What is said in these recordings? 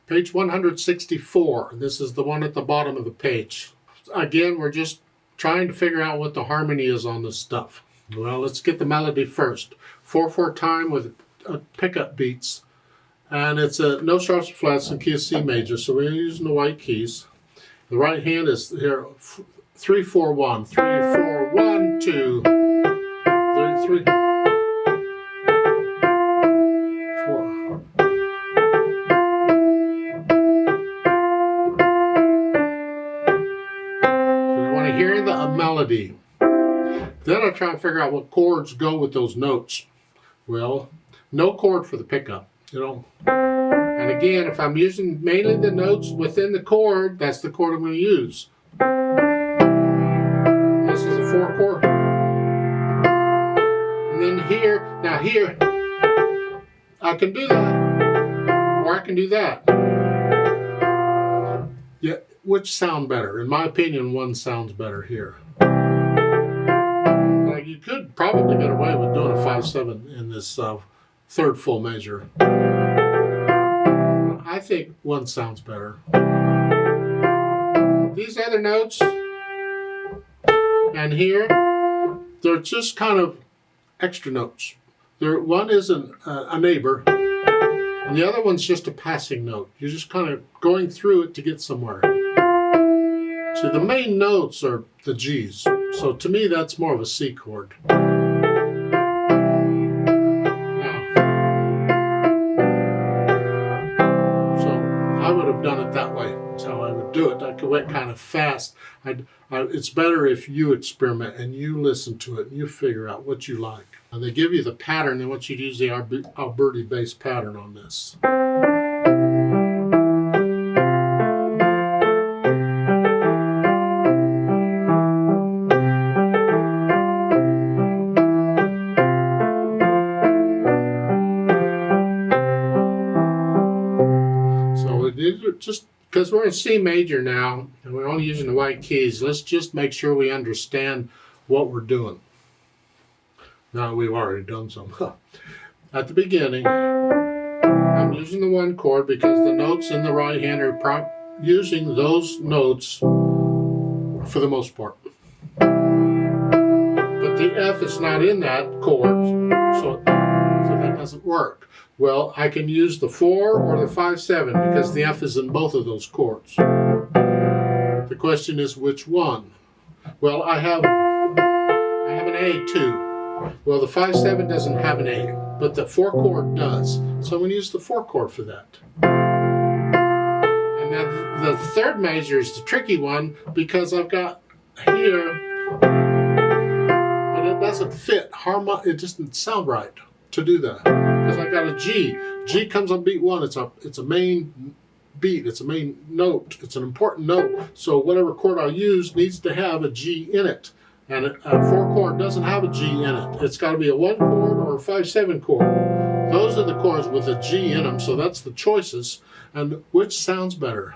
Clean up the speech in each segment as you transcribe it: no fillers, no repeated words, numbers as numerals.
Page 164. This is the one at the bottom of the page. Again, we're just trying to figure out what the harmony is on this stuff. Well, let's get the melody first. 4/4 time with pickup beats. And it's a no sharps or flats in key of C major, so we're using the white keys. The right hand is here 3/4-1. 3/4-1 2 3 3 4. We want to hear the melody. Then I try and figure out what chords go with those notes. Well, no chord for the pickup, you know. And again, if I'm using mainly the notes within the chord, that's the chord I'm going to use. This is a 4 chord. And then here, now here, I can do that. Or I can do that. Yeah, which sound better? In my opinion, one sounds better here. Like you could probably get away with doing a 5/7 in this third full measure. I think one sounds better. These other notes and here, they're just kind of extra notes. One is a neighbor, and the other one's just a passing note. You're just kind of going through it to get somewhere. So the main notes are the G's. So to me, that's more of a C chord. Done it that way. That's how I would do it. I could went kind of fast. It's better if you experiment and you listen to it and you figure out what you like. And they give you the pattern. They want you to use the Alberti Bass pattern on this. Just because we're in C major now and we're only using the white keys, let's just make sure we understand what we're doing. Now we've already done some. At the beginning, I'm using the 1 chord because the notes in the right hand are using those notes for the most part. But the F is not in that chord, so that doesn't work. Well, I can use the 4 or the 5/7 because the F is in both of those chords. The question is which one? Well, I have an A too. Well, the 5/7 doesn't have an A, but the 4 chord does. So I'm going to use the 4 chord for that. And then the third measure is the tricky one because I've got here, but it doesn't fit. It just doesn't sound right to do that. Because I got a G. G comes on beat 1. It's a main beat. It's a main note. It's an important note. So whatever chord I use needs to have a G in it. And a 4 chord doesn't have a G in it. It's got to be a 1 chord or a 5/7 chord. Those are the chords with a G in them. So that's the choices. And which sounds better?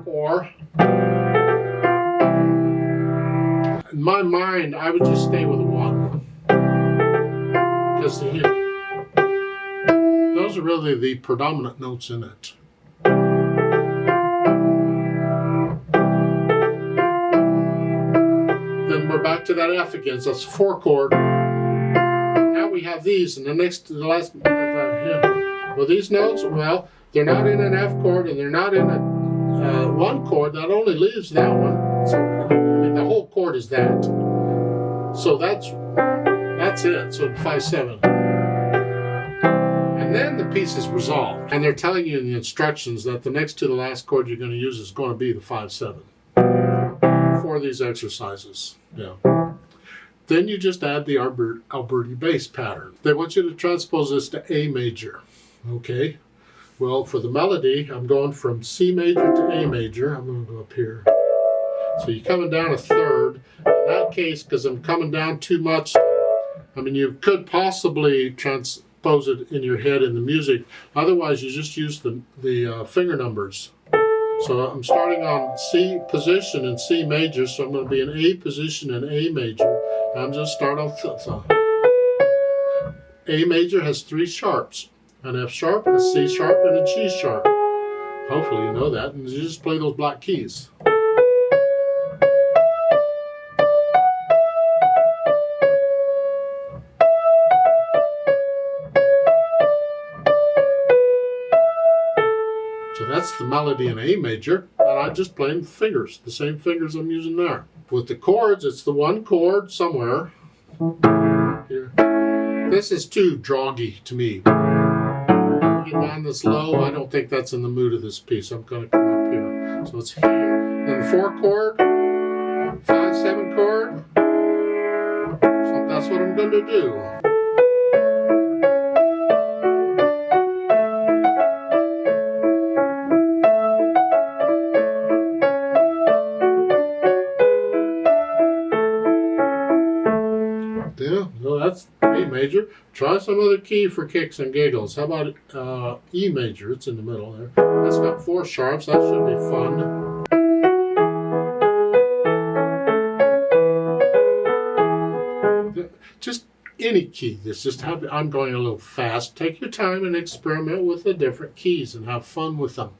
Or in my mind, I would just stay with a 1. Because those are really the predominant notes in it. Then we're back to that F again. So that's a 4 chord. Now we have these, and the last. Well, these notes, well, they're not in an F chord, and they're not in a 1 chord. That only leaves that one. So I mean, the whole chord is that. So that's it. So 5/7. And then the piece is resolved. And they're telling you in the instructions that the next to the last chord you're going to use is going to be the 5/7 for these exercises. Yeah. Then you just add the Alberti Bass pattern. They want you to transpose this to A major. Okay. Well, for the melody, I'm going from C major to A major. I'm going to go up here. So you're coming down a third. In that case, because I'm coming down too much, I mean, you could possibly transpose it in your head in the music. Otherwise, you just use the finger numbers. So I'm starting on C position in C major, so I'm going to be in A position in A major. And I'm just start on A major has 3 sharps. an F sharp, a C sharp, and a G sharp. Hopefully you know that, and you just play those black keys. So that's the melody in A major, and I'm just playing with fingers, the same fingers I'm using there. With the chords, it's the one chord somewhere here. This is too droggy to me. Get down this low, I don't think that's in the mood of this piece. I'm going to come up here. So it's here. Then 4 chord, 5/7 chord. So that's what I'm going to do. Yeah, so that's A major. Try some other key for kicks and giggles. How about E major? It's in the middle there. That's got 4 sharps. That should be fun. Just any key. I'm going a little fast. Take your time and experiment with the different keys and have fun with them.